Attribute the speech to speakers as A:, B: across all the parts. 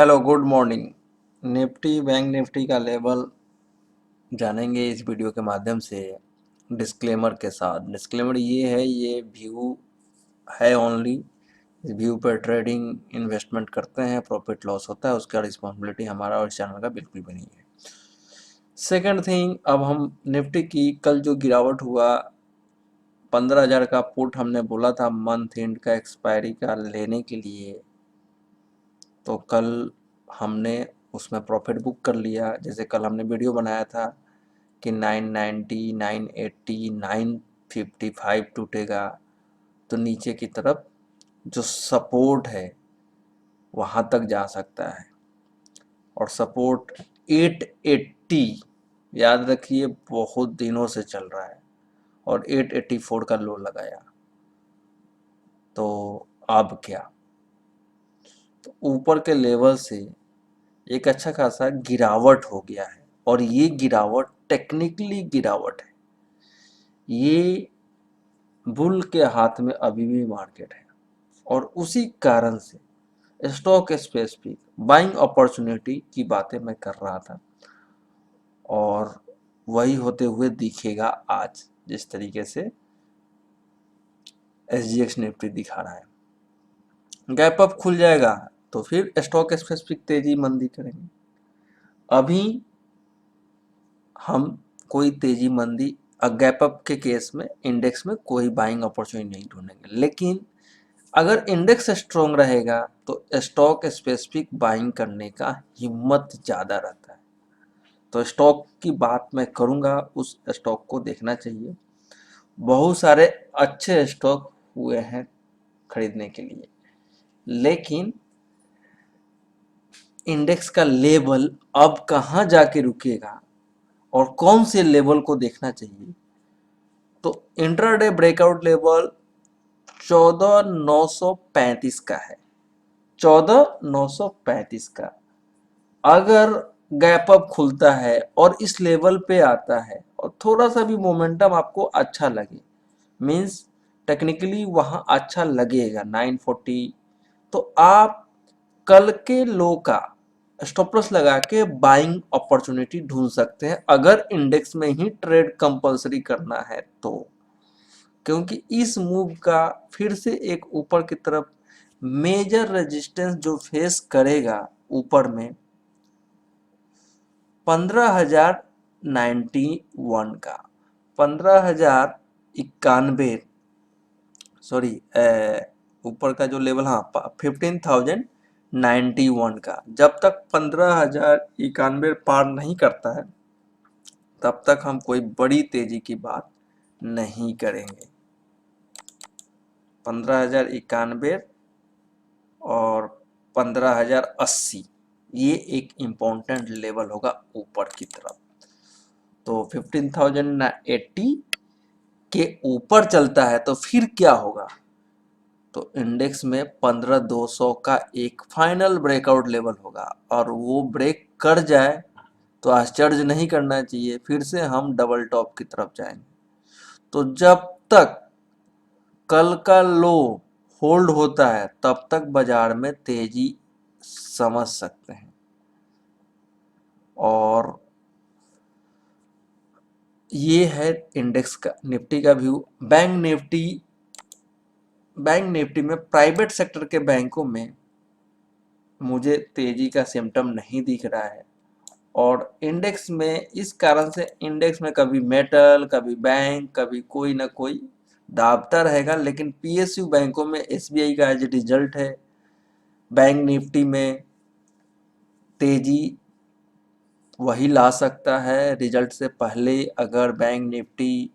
A: Hello good morning. Nifty bank Nifty का level जानेंगे इस वीडियो के माध्यम से डिस्क्लेमर के साथ। डिस्क्लेमर ये है, ये व्यू है ओनली। इस व्यू पर ट्रेडिंग इन्वेस्टमेंट करते हैं, प्रॉफिट लॉस होता है, उसका रिस्पॉन्सिबिलिटी हमारा और इस चैनल का बिल्कुल भी नहीं है। सेकंड थिंग, अब हम निफ्टी की कल जो गिरावट हुआ 15,000 का पुट हमने बोला था मंथ एंड का एक्सपायरी का लेने के लिए, तो कल हमने उसमें प्रॉफिट बुक कर लिया। जैसे कल हमने वीडियो बनाया था कि 990, 980, 955 टूटेगा तो नीचे की तरफ जो सपोर्ट है वहाँ तक जा सकता है, और सपोर्ट 880 याद रखिए बहुत दिनों से चल रहा है, और 884 का लो लगाया। तो अब क्या, तो ऊपर के लेवल से एक अच्छा खासा गिरावट हो गया है, और ये गिरावट टेक्निकली गिरावट है। ये बुल के हाथ में अभी भी मार्केट है, और उसी कारण से स्टॉक स्पेसिफिक बाइंग अपॉर्चुनिटी की बातें मैं कर रहा था, और वही होते हुए दिखेगा आज जिस तरीके से SGX निफ्टी दिखा रहा है। गैप अप खुल जाएगा तो फिर स्टॉक स्पेसिफिक तेजी मंदी करेंगे। अभी हम कोई तेजी मंदी गैप अप के केस में इंडेक्स में कोई बाइंग अपॉर्चुनिटी नहीं ढूंढेंगे, लेकिन अगर इंडेक्स स्ट्रॉन्ग रहेगा तो स्टॉक स्पेसिफिक बाइंग करने का हिम्मत ज़्यादा रहता है। तो स्टॉक की बात मैं करूँगा, उस स्टॉक को देखना चाहिए। बहुत सारे अच्छे स्टॉक हुए हैं खरीदने के लिए, लेकिन इंडेक्स का लेवल अब कहाँ जाके रुकेगा और कौन से लेवल को देखना चाहिए। तो इंट्राडे ब्रेकआउट लेवल 14,935 का है, 14,935 का। अगर गैप अप खुलता है और इस लेवल पे आता है और थोड़ा सा भी मोमेंटम आपको अच्छा लगे, मीन्स टेक्निकली वहाँ अच्छा लगेगा 940, तो आप कल के लो का स्टॉप लॉस लगा के बाइंग अपॉर्चुनिटी ढूंढ सकते हैं, अगर इंडेक्स में ही ट्रेड कंपलसरी करना है तो। क्योंकि इस मूव का फिर से एक ऊपर की तरफ मेजर रेजिस्टेंस जो फेस करेगा ऊपर में 15,091 का, 15,091, सॉरी ऊपर का जो लेवल, हाँ 15,091 का। जब तक 15,091 पार नहीं करता है तब तक हम कोई बड़ी तेजी की बात नहीं करेंगे। 15,091 और 15,080 ये एक इम्पोर्टेंट लेवल होगा ऊपर की तरफ। तो 15,080 के ऊपर चलता है तो फिर क्या होगा, तो इंडेक्स में 15,200 का एक फाइनल ब्रेकआउट लेवल होगा, और वो ब्रेक कर जाए तो आश्चर्य नहीं करना चाहिए, फिर से हम डबल टॉप की तरफ जाएंगे। तो जब तक कल का लो होल्ड होता है तब तक बाजार में तेजी समझ सकते हैं। और ये है इंडेक्स का निफ्टी का व्यू। बैंक निफ्टी में प्राइवेट सेक्टर के बैंकों में मुझे तेजी का सिम्टम नहीं दिख रहा है, और इंडेक्स में इस कारण से इंडेक्स में कभी मेटल, कभी बैंक, कभी कोई ना कोई दाबता रहेगा। लेकिन PSU बैंकों में SBI का आज रिजल्ट है, बैंक निफ्टी में तेजी वही ला सकता है रिजल्ट से पहले। अगर बैंक निफ्टी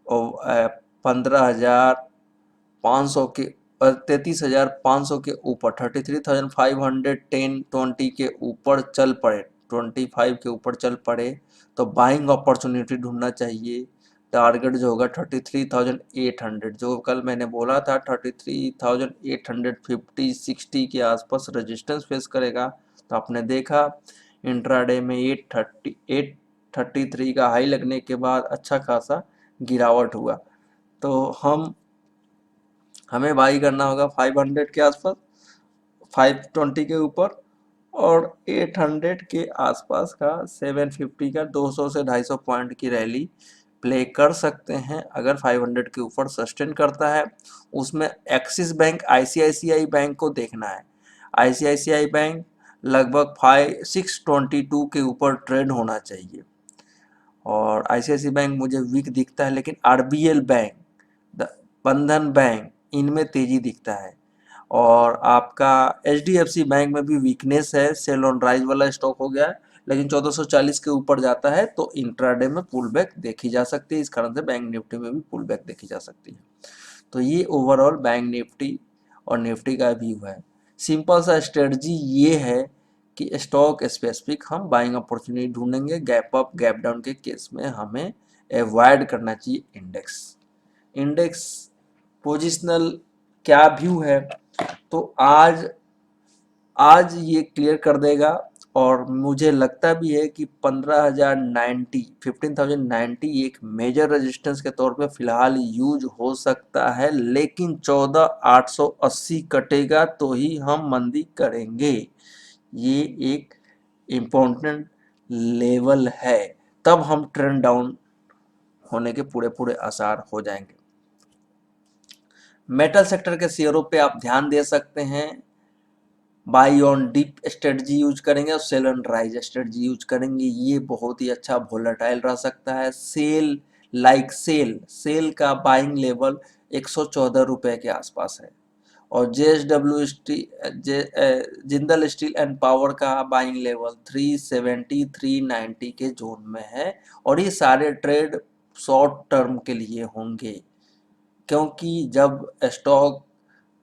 A: 15,500 के 33,500 के ऊपर 33,510 20 के ऊपर चल पड़े, 25 के ऊपर चल पड़े, तो बाइंग अपॉर्चुनिटी ढूंढना चाहिए। टारगेट जो होगा 33,800, जो कल मैंने बोला था 33,850 60 के आसपास रेजिस्टेंस फेस करेगा। तो आपने देखा इंट्राडे में 833 का हाई लगने के बाद अच्छा खासा गिरावट हुआ। तो हमें बाई करना होगा 500 के आसपास, 520 के ऊपर, और 800 के आसपास का 750 का 200 से 250 पॉइंट की रैली प्ले कर सकते हैं अगर 500 के ऊपर सस्टेन करता है। उसमें एक्सिस बैंक, आईसीआईसीआई बैंक को देखना है। आईसीआईसीआई बैंक लगभग 622 के ऊपर ट्रेड होना चाहिए, और आईसीआईसीआई बैंक मुझे वीक दिखता है, लेकिन आरबीएल बैंक, बंधन बैंक, इनमें तेजी दिखता है। और आपका एचडीएफसी बैंक में भी वीकनेस है, सेल ऑन राइज वाला स्टॉक हो गया है, लेकिन 1440 के ऊपर जाता है तो इंट्राडे में पुल बैक देखी जा सकती है। इस कारण से बैंक निफ्टी में भी पुल बैक देखी जा सकती है। तो ये ओवरऑल बैंक निफ्टी और निफ्टी का व्यू है। सिंपल सा स्ट्रेटजी ये है कि स्टॉक स्पेसिफिक हम बाइंग अपॉर्चुनिटी ढूंढेंगे, गैप अप गैप डाउन के केस में हमें अवॉइड करना चाहिए इंडेक्स। इंडेक्स पोजिशनल क्या व्यू है, तो आज आज ये क्लियर कर देगा, और मुझे लगता भी है कि 15,090 15,090 एक मेजर रेजिस्टेंस के तौर पे फिलहाल यूज हो सकता है, लेकिन 14,880 कटेगा तो ही हम मंदी करेंगे। ये एक इम्पोर्टेंट लेवल है, तब हम ट्रेंड डाउन होने के पूरे पूरे आसार हो जाएंगे। मेटल सेक्टर के शेयरों पे आप ध्यान दे सकते हैं। Buy on dip strategy use करेंगे और sell on rise strategy use करेंगे, ये बहुत ही अच्छा वोलेटाइल रह सकता है। सेल का बाइंग लेवल 114 रुपए के आसपास है, और JSW steel, Jindal steel and power का बाइंग लेवल 370 390 के जोन में है। और ये सारे ट्रेड शॉर्ट टर्म के लिए होंगे, क्योंकि जब स्टॉक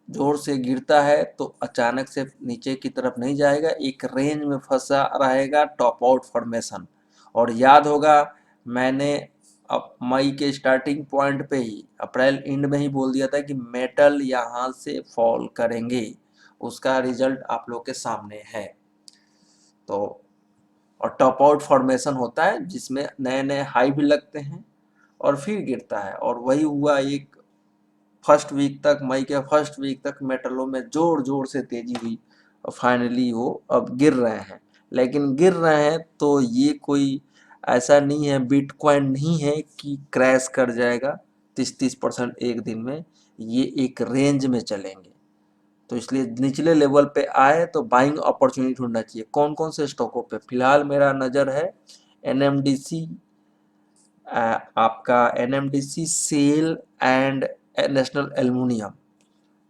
A: जोर से गिरता है तो अचानक से नीचे की तरफ नहीं जाएगा, एक रेंज में फंसा रहेगा, टॉप आउट फॉर्मेशन। और याद होगा, मैंने अब मई के स्टार्टिंग पॉइंट पे ही, अप्रैल एंड में ही बोल दिया था कि मेटल यहाँ से फॉल करेंगे। उसका रिजल्ट आप लोग के सामने है। तो और टॉप आउट फॉर्मेशन होता है जिसमें नए नए हाई भी लगते हैं और फिर गिरता है, और वही हुआ। एक फर्स्ट वीक तक, मई के फर्स्ट वीक तक मेटलों में जोर जोर से तेजी हुई, और फाइनली वो अब गिर रहे हैं। लेकिन गिर रहे हैं तो ये कोई ऐसा नहीं है, बिटकॉइन नहीं है कि क्रैश कर जाएगा 30-30% एक दिन में। ये एक रेंज में चलेंगे, तो इसलिए निचले लेवल पे आए तो बाइंग अपॉर्चुनिटी ढूंढना चाहिए। कौन कौन से स्टॉकों पे फिलहाल मेरा नज़र है, एनएमडीसी, आपका NMDC, SAIL and National Aluminium,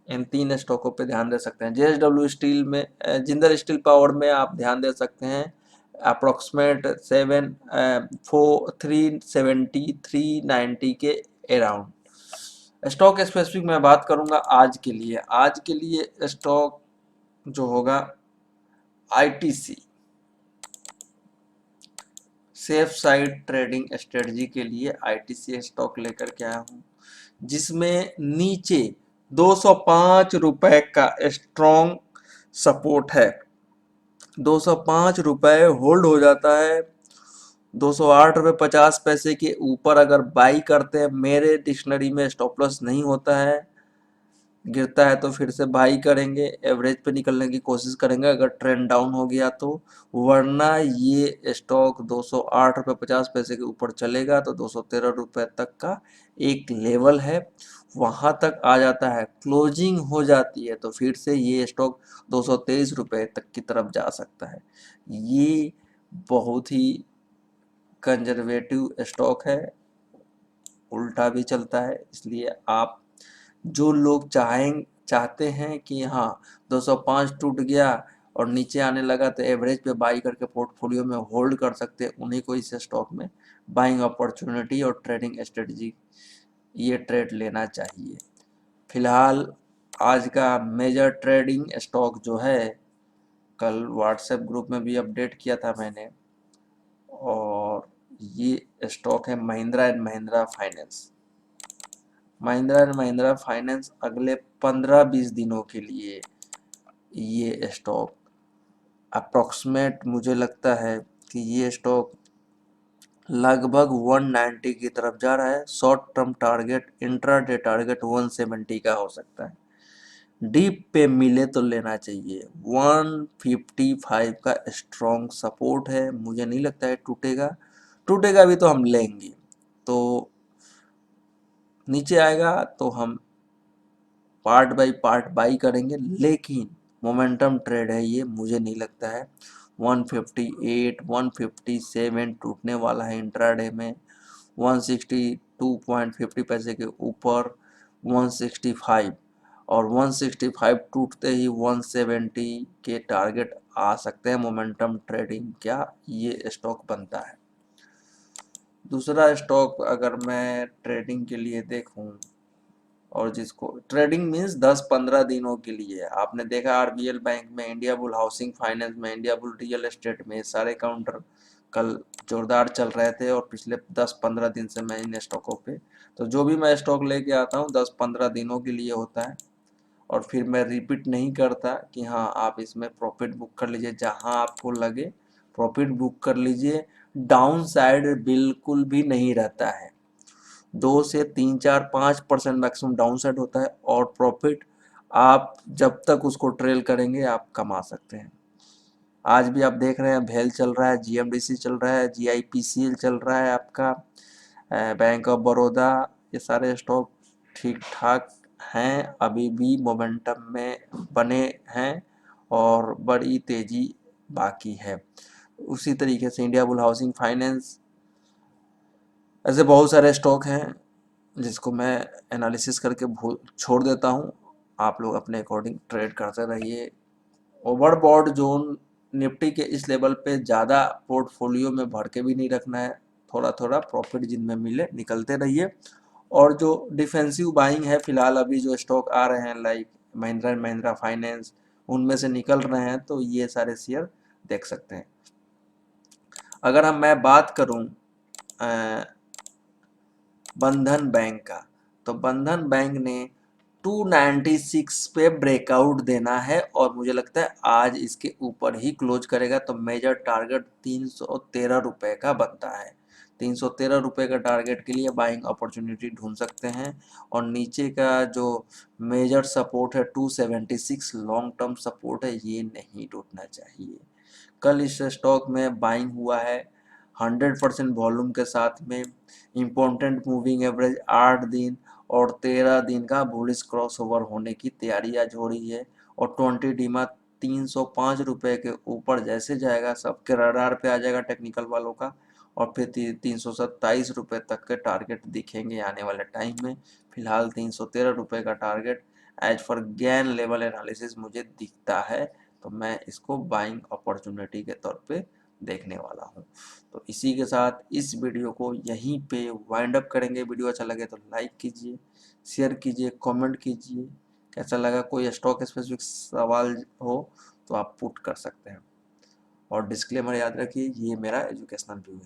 A: इन तीन स्टॉकों पे ध्यान दे सकते हैं। जेएसडब्ल्यू स्टील में, जिंदल स्टील पावर में आप ध्यान दे सकते हैं, अप्रोक्सीमेट 370 390 के अराउंड। स्टॉक स्पेसिफिक मैं बात करूंगा आज के लिए। आज के लिए स्टॉक जो होगा, ITC, safe side trading strategy के लिए आईटीसी स्टॉक लेकर के आया हूँ, जिसमें नीचे 205 रुपए का स्ट्रॉन्ग सपोर्ट है। 205 रुपए होल्ड हो जाता है, 208 रुपये 50 पैसे के ऊपर अगर बाई करते हैं, मेरे डिक्शनरी में स्टॉप लॉस नहीं होता है। गिरता है तो फिर से बाई करेंगे, एवरेज पे निकलने की कोशिश करेंगे अगर ट्रेंड डाउन हो गया तो। वरना ये स्टॉक 208 रुपये 50 पैसे के ऊपर चलेगा तो 213 रुपये तक का एक लेवल है, वहां तक आ जाता है, क्लोजिंग हो जाती है तो फिर से ये स्टॉक 223 रुपये तक की तरफ जा सकता है। ये बहुत ही कंजर्वेटिव स्टॉक है, उल्टा भी चलता है। इसलिए आप, जो लोग चाहते हैं कि हाँ 205 टूट गया और नीचे आने लगा तो एवरेज पे बाई करके पोर्टफोलियो में होल्ड कर सकते हैं, उन्हीं को इस स्टॉक में बाइंग अपॉर्चुनिटी और ट्रेडिंग स्ट्रेटजी, ये ट्रेड लेना चाहिए। फिलहाल आज का मेजर ट्रेडिंग स्टॉक जो है, कल व्हाट्सएप ग्रुप में भी अपडेट किया था मैंने, और ये स्टॉक है Mahindra and Mahindra finance. Mahindra and Mahindra finance अगले 15-20 दिनों के लिए ये स्टॉक अप्रॉक्सीमेट, मुझे लगता है कि ये स्टॉक लगभग 190 की तरफ जा रहा है। Short term target, intraday target 170 का हो सकता है। डीप पे मिले तो लेना चाहिए। 155 का स्ट्रॉन्ग सपोर्ट है, मुझे नहीं लगता है टूटेगा, टूटेगा भी तो हम लेंगे। तो नीचे आएगा तो हम पार्ट बाय पार्ट बाई करेंगे, लेकिन मोमेंटम ट्रेड है ये, मुझे नहीं लगता है 158 157 टूटने वाला है इंट्राडे में। 162.50 पैसे के ऊपर 165 और 165 टूटते ही 170 के टारगेट आ सकते हैं। मोमेंटम ट्रेडिंग क्या ये स्टॉक बनता है। दूसरा स्टॉक अगर मैं ट्रेडिंग के लिए देखूं, और जिसको ट्रेडिंग मीन्स 10-15 दिनों के लिए, आपने देखा आरबीएल बैंक में, इंडिया बुल हाउसिंग फाइनेंस में, इंडिया बुल रियल एस्टेट में, सारे काउंटर कल जोरदार चल रहे थे और पिछले 10-15 दिन से मैं इन स्टॉकों पे, तो जो भी मैं स्टॉक लेके आता हूँ 10-15 दिनों के लिए होता है। और फिर मैं रिपीट नहीं करता कि हाँ आप इसमें प्रॉफिट बुक कर लीजिए, जहाँ आपको लगे प्रॉफिट बुक कर लीजिए। डाउन साइड बिल्कुल भी नहीं रहता है, 2 से 3 4 5% मैक्सिमम डाउन साइड होता है, और प्रॉफिट आप जब तक उसको ट्रेल करेंगे आप कमा सकते हैं। आज भी आप देख रहे हैं भेल चल रहा है, जीएमडीसी चल रहा है, जीआईपीसीएल चल रहा है, आपका बैंक ऑफ बड़ौदा, ये सारे स्टॉक ठीक ठाक हैं, अभी भी मोमेंटम में बने हैं और बड़ी तेजी बाकी है। उसी तरीके से इंडिया बुल हाउसिंग फाइनेंस, ऐसे बहुत सारे स्टॉक हैं जिसको मैं एनालिसिस करके भूल छोड़ देता हूँ। आप लोग अपने अकॉर्डिंग ट्रेड करते रहिए। ओवरबॉट जोन निफ्टी के इस लेवल पे ज़्यादा पोर्टफोलियो में भर के भी नहीं रखना है, थोड़ा थोड़ा प्रॉफिट जिनमें मिले निकलते रहिए। और जो डिफेंसिव बाइंग है, फिलहाल अभी जो स्टॉक आ रहे हैं like Mahindra and Mahindra finance, उनमें से निकल रहे हैं, तो ये सारे शेयर देख सकते हैं। अगर मैं बात करूं बंधन बैंक का, तो बंधन बैंक ने 296 पे ब्रेकआउट देना है और मुझे लगता है आज इसके ऊपर ही क्लोज करेगा, तो मेजर टारगेट 313 रुपए का बनता है। 313 रुपए का टारगेट के लिए बाइंग अपॉर्चुनिटी ढूंढ सकते हैं। और नीचे का जो मेजर सपोर्ट है 276 लॉन्ग टर्म सपोर्ट है, ये नहीं टूटना चाहिए। कल इस स्टॉक में बाइंग हुआ है 100% वॉल्यूम के साथ में। इम्पोर्टेंट मूविंग एवरेज 8 दिन और 13 दिन का बुलिश क्रॉसओवर होने की तैयारी आज हो रही है। और 20 डीमा 305 रुपए के ऊपर जैसे जाएगा सबके रडार पे आ जाएगा टेक्निकल वालों का, और फिर 327 रुपए तक के टारगेट दिखेंगे आने वाले टाइम में। फिलहाल 313 रुपए का target as for Gann level analysis मुझे दिखता है, तो मैं इसको बाइंग अपॉर्चुनिटी के तौर पे देखने वाला हूँ। तो इसी के साथ इस वीडियो को यहीं पे वाइंड अप करेंगे। वीडियो अच्छा लगे तो लाइक कीजिए, शेयर कीजिए, कमेंट कीजिए कैसा लगा। कोई स्टॉक स्पेसिफिक सवाल हो तो आप पुट कर सकते हैं। और डिस्क्लेमर याद रखिए, ये मेरा एजुकेशनल व्यू है।